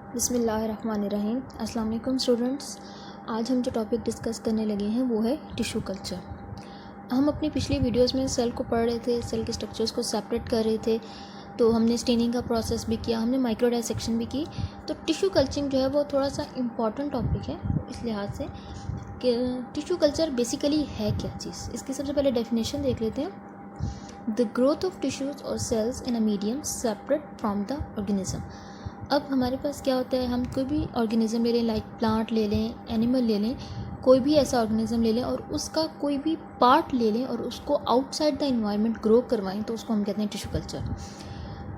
बिस्मिल्लाहिर्रहमानिर्रहीम। अस्सलाम वालेकुम स्टूडेंट्स। आज हम जो टॉपिक डिस्कस करने लगे हैं वो है टिश्यू कल्चर। हम अपनी पिछली वीडियोस में सेल को पढ़ रहे थे, सेल के स्ट्रक्चर्स को सेपरेट कर रहे थे, तो हमने स्टेनिंग का प्रोसेस भी किया, हमने माइक्रो डाइसेक्शन भी की। तो टिश्यू कल्चरिंग जो है वो थोड़ा सा इम्पॉर्टेंट टॉपिक है इस लिहाज से कि टिश्यू कल्चर बेसिकली है क्या चीज़। इसकी सबसे पहले डेफिनेशन देख लेते हैं। द ग्रोथ ऑफ टिश्यूज़ और cells in a medium separate from the organism. अब हमारे पास क्या होता है, हम कोई भी ऑर्गेनिज़म ले लें, लाइक प्लांट ले लें, एनिमल ले लें, कोई भी ऐसा ऑर्गेनिज़म ले लें और उसका कोई भी पार्ट ले लें और उसको आउटसाइड द इन्वायरमेंट ग्रो करवाएं, तो उसको हम कहते हैं टिश्यू कल्चर।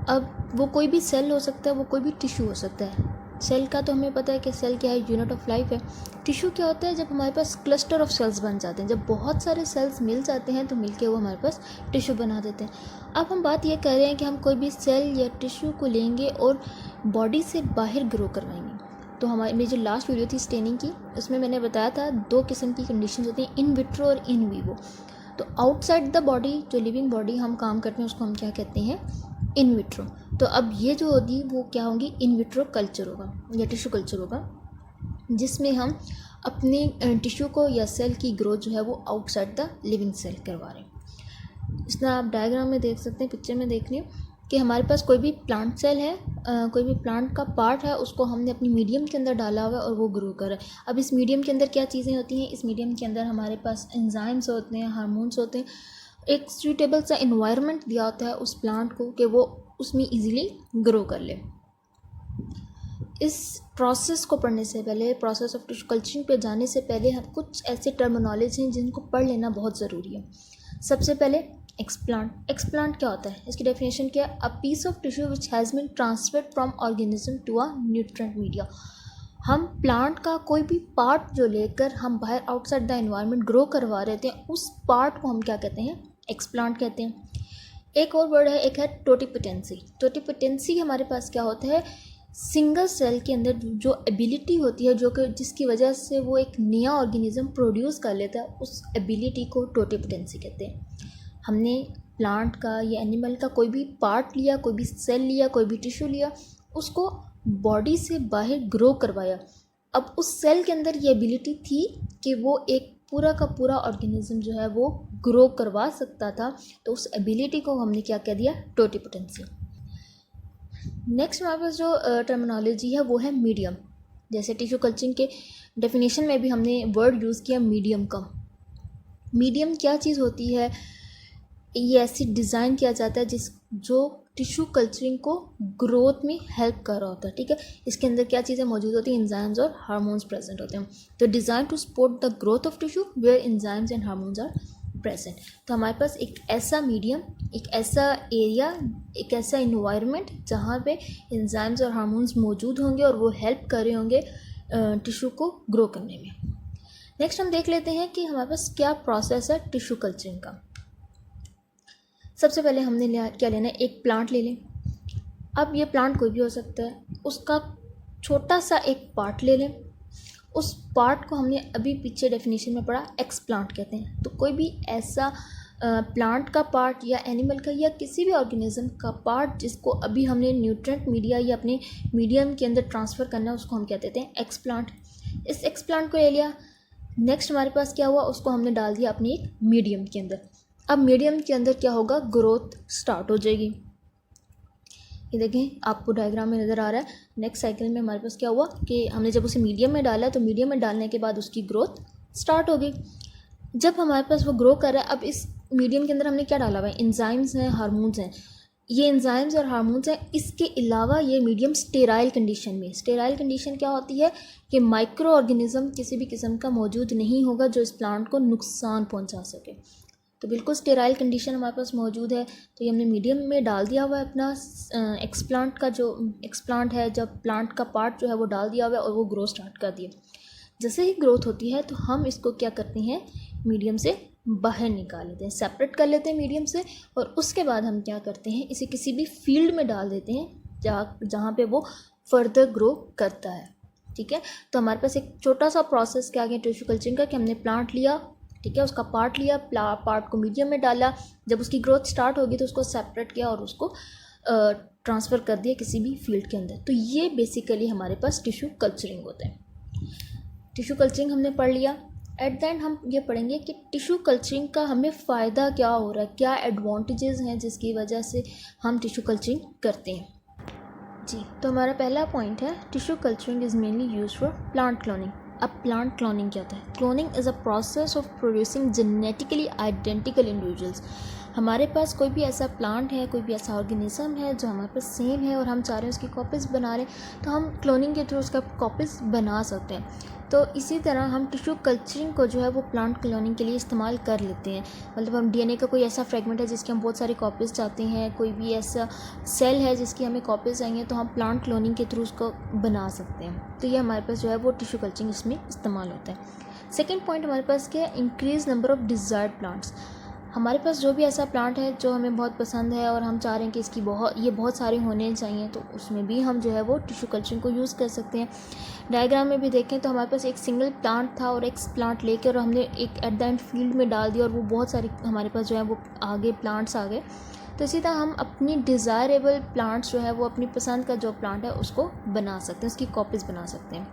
अब वो कोई भी सेल हो सकता है, वो कोई भी टिश्यू हो सकता है। सेल का तो हमें पता है कि सेल क्या है, यूनिट ऑफ लाइफ है। टिश्यू क्या होता है, जब हमारे पास क्लस्टर ऑफ सेल्स बन जाते हैं, जब बहुत सारे सेल्स मिल जाते हैं तो मिलके वो हमारे पास टिश्यू बना देते हैं। अब हम बात ये कर रहे हैं कि हम कोई भी सेल या टिश्यू को लेंगे और बॉडी से बाहर ग्रो करवाएंगे। तो हमारी मेरी जो लास्ट वीडियो थी स्टेनिंग की, उसमें मैंने बताया था दो किस्म की कंडीशन होती हैं, इन विट्रो और इन वीवो। तो आउटसाइड द बॉडी जो लिविंग बॉडी हम काम करते हैं उसको हम क्या कहते हैं, इन विट्रो। तो अब ये जो होगी वो क्या होंगी, इन विट्रो कल्चर होगा या टिश्यू कल्चर होगा, जिसमें हम अपने टिश्यू को या सेल की ग्रोथ जो है वो आउटसाइड द लिविंग सेल करवा रहे हैं। इसमें आप डायग्राम में देख सकते हैं, पिक्चर में देख लें कि हमारे पास कोई भी प्लांट सेल है, कोई भी प्लांट का पार्ट है, उसको हमने अपनी मीडियम के अंदर डाला हुआ है और वो ग्रो कर रहा है। अब इस मीडियम के अंदर क्या चीज़ें होती हैं, इस मीडियम के अंदर हमारे पास एंजाइम्स होते हैं, हार्मोन्स होते हैं, एक सूटेबल सा इन्वायरमेंट दिया होता है उस प्लांट को कि वो उसमें इजीली ग्रो कर ले। इस प्रोसेस को पढ़ने से पहले, प्रोसेस ऑफ टिश्यू कल्चरिंग पे जाने से पहले, हम कुछ ऐसे टर्मिनोलॉजी हैं जिनको पढ़ लेना बहुत ज़रूरी है। सबसे पहले एक्सप्लांट। एक्सप्लांट क्या होता है, इसकी डेफिनेशन क्या है, a piece of tissue which has been transferred from organism to a nutrient media. हम प्लांट का कोई भी पार्ट जो लेकर हम बाहर आउटसाइड द एनवायरनमेंट ग्रो करवा रहे थे, उस पार्ट को हम क्या कहते हैं, एक्सप्लांट कहते हैं। एक और वर्ड है, एक है टोटिपोटेंसी। टोटिपोटेंसी हमारे पास क्या होता है, सिंगल सेल के अंदर जो एबिलिटी होती है, जो कि जिसकी वजह से वो एक नया ऑर्गेनिज्म प्रोड्यूस कर लेता है, उस एबिलिटी को टोटिपोटेंसी कहते हैं। हमने प्लांट का या एनिमल का कोई भी पार्ट लिया, कोई भी सेल लिया, कोई भी टिश्यू लिया, उसको बॉडी से बाहर ग्रो करवाया। अब उस सेल के अंदर ये एबिलिटी थी कि वो एक पूरा का पूरा ऑर्गेनिज्म जो है वो ग्रो करवा सकता था, तो उस एबिलिटी को हमने क्या कह दिया, टोटिपोटेंसी। नेक्स्ट हमारे पास जो टर्मिनोलॉजी है वो है मीडियम। जैसे टिश्यू कल्चरिंग के डेफिनेशन में भी हमने वर्ड यूज़ किया मीडियम का। मीडियम क्या चीज़ होती है, ये ऐसी डिज़ाइन किया जाता है जो टिश्यू कल्चरिंग को ग्रोथ में हेल्प कर रहा होता है। ठीक है, इसके अंदर क्या चीज़ें मौजूद होती हैं, एंजाइम्स और हार्मोन्स प्रेजेंट होते हैं। तो design to support the growth of tissue where enzymes and hormones are present. तो हमारे पास एक ऐसा मीडियम, एक ऐसा एरिया, एक ऐसा इन्वायरमेंट जहाँ पे एंजाइम्स और हार्मोन्स मौजूद होंगे और वो हेल्प कर रहे होंगे टिश्यू को ग्रो करने में। नेक्स्ट हम देख लेते हैं कि हमारे पास क्या प्रोसेस है टिश्यू कल्चरिंग का। सबसे पहले हमने क्या लेना है, एक प्लांट ले लें। अब ये प्लांट कोई भी हो सकता है, उसका छोटा सा एक पार्ट ले लें। उस पार्ट को हमने अभी पीछे डेफिनेशन में पढ़ा, एक्सप्लांट कहते हैं। तो कोई भी ऐसा प्लांट का पार्ट या एनिमल का या किसी भी ऑर्गेनिज्म का पार्ट जिसको अभी हमने न्यूट्रिएंट मीडिया या अपने मीडियम के अंदर ट्रांसफ़र करना है, उसको हम क्या कहते हैं, एक्सप्लांट। इस एक्सप्लांट को ले लिया। नेक्स्ट हमारे पास क्या हुआ, उसको हमने डाल दिया अपनी एक मीडियम के अंदर। अब मीडियम के अंदर क्या होगा, ग्रोथ स्टार्ट हो जाएगी। ये देखें, आपको डायग्राम में नज़र आ रहा है। नेक्स्ट साइकिल में हमारे पास क्या हुआ कि हमने जब उसे मीडियम में डाला, तो मीडियम में डालने के बाद उसकी ग्रोथ स्टार्ट हो गई। जब हमारे पास वो ग्रो कर रहा है, अब इस मीडियम के अंदर हमने क्या डाला हुआ है, एंजाइम्स हैं, हार्मोन्स हैं। ये एंजाइम्स और हार्मोन्स हैं। इसके अलावा ये मीडियम स्टेराइल कंडीशन में, स्टेराइल कंडीशन क्या होती है कि माइक्रो ऑर्गेनिज्म किसी भी किस्म का मौजूद नहीं होगा जो इस प्लांट को नुकसान पहुँचा सके। तो बिल्कुल स्टेराइल कंडीशन हमारे पास मौजूद है। तो ये हमने मीडियम में डाल दिया हुआ है अपना एक्सप्लांट का, जो एक्सप्लांट है, जब प्लांट का पार्ट जो है वो डाल दिया हुआ है और वो ग्रो स्टार्ट कर दिया। जैसे ही ग्रोथ होती है तो हम इसको क्या करते हैं, मीडियम से बाहर निकाल लेते हैं, सेपरेट कर लेते हैं मीडियम से, और उसके बाद हम क्या करते हैं, इसे किसी भी फील्ड में डाल देते हैं जहाँ पे वो फर्दर ग्रो करता है। ठीक है, तो हमारे पास एक छोटा सा प्रोसेस क्या गया टिश्यू कल्चरिंग का, कि हमने प्लांट लिया, ठीक है, उसका पार्ट लिया, पार्ट को मीडियम में डाला, जब उसकी ग्रोथ स्टार्ट होगी तो उसको सेपरेट किया और उसको ट्रांसफ़र कर दिया किसी भी फील्ड के अंदर। तो ये बेसिकली हमारे पास टिश्यू कल्चरिंग होता है। टिश्यू कल्चरिंग हमने पढ़ लिया। एट द एंड हम ये पढ़ेंगे कि टिश्यू कल्चरिंग का हमें फ़ायदा क्या हो रहा है, क्या एडवांटेजेस हैं जिसकी वजह से हम टिश्यू कल्चरिंग करते हैं। जी, तो हमारा पहला पॉइंट है tissue culturing is mainly use for plant cloning. अब प्लांट क्लोनिंग क्या होता है? Cloning is a process of producing genetically identical individuals. हमारे पास कोई भी ऐसा प्लांट है, कोई भी ऐसा ऑर्गेनिज्म है जो हमारे पास सेम है और हम चाह रहे हैं उसकी कॉपीज़ बना रहे हैं, तो हम क्लोनिंग के थ्रू उसका कॉपीज़ बना सकते हैं। तो इसी तरह हम टिश्यू कल्चरिंग को जो है वो प्लांट क्लोनिंग के लिए इस्तेमाल कर लेते हैं। मतलब हम डीएनए का कोई ऐसा फ्रेगमेंट है जिसकी हम बहुत सारी कॉपीज़ चाहते हैं, कोई भी ऐसा सेल है जिसकी हमें कॉपीज़ चाहिए, तो हम प्लांट क्लोनिंग के थ्रू उसको बना सकते हैं। तो ये हमारे पास जो है वो टिश्यू कल्चरिंग इसमें इस्तेमाल होता है। सेकेंड पॉइंट हमारे पास क्या है? Increase number of desired plants. हमारे पास जो भी ऐसा प्लांट है जो हमें बहुत पसंद है और हम चाह रहे हैं कि इसकी बहुत सारे होने चाहिए, तो उसमें भी हम जो है वो टिश्यू कल्चरिंग को यूज़ कर सकते हैं। डायग्राम में भी देखें तो हमारे पास एक सिंगल प्लांट था और एक प्लांट लेकर हमने एक एट द एंड फील्ड में डाल दिया और वो बहुत सारे हमारे पास जो है वो आगे प्लांट्स आ गए। तो इसी तरह हम अपनी डिज़ायरेबल प्लांट्स जो है वो अपनी पसंद का जो प्लांट है उसको बना सकते हैं, उसकी कॉपीज़ बना सकते हैं।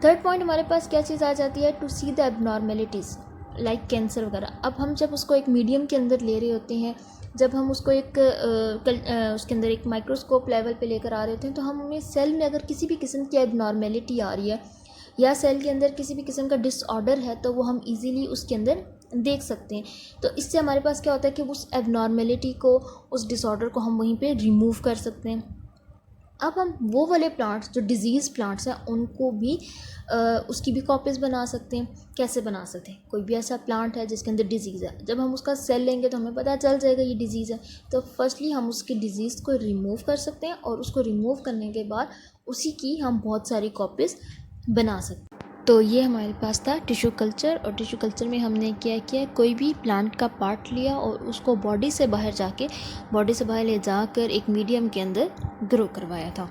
थर्ड पॉइंट हमारे पास क्या चीज़ आ जाती है? To see the abnormalities like cancer वगैरह। अब हम जब उसको एक मीडियम के अंदर ले रहे होते हैं, जब हम उसको एक उसके अंदर एक माइक्रोस्कोप लेवल पे लेकर आ रहे होते हैं, तो हमें सेल में अगर किसी भी किस्म की एबनॉर्मेलिटी आ रही है या सेल के अंदर किसी भी किस्म का डिसऑर्डर है, तो वो हम इजीली उसके अंदर देख सकते हैं। तो इससे हमारे पास क्या होता है कि उस एबनॉर्मेलिटी को, उस डिसऑर्डर को हम वहीं पे रिमूव कर सकते हैं। अब हम वो वाले प्लांट्स जो डिजीज़ प्लांट्स हैं उनको भी उसकी भी कॉपीज़ बना सकते हैं। कैसे बना सकते हैं? कोई भी ऐसा प्लांट है जिसके अंदर डिजीज़ है, जब हम उसका सेल लेंगे तो हमें पता चल जाएगा ये डिजीज़ है। तो फर्स्टली हम उसकी डिजीज़ को रिमूव कर सकते हैं और उसको रिमूव करने के बाद उसी की हम बहुत सारी कॉपीज़ बना सकते हैं। तो ये हमारे पास था टिश्यू कल्चर। और टिश्यू कल्चर में हमने क्या किया, कोई भी प्लांट का पार्ट लिया और उसको बॉडी से बाहर ले जाकर एक मीडियम के अंदर ग्रो करवाया था।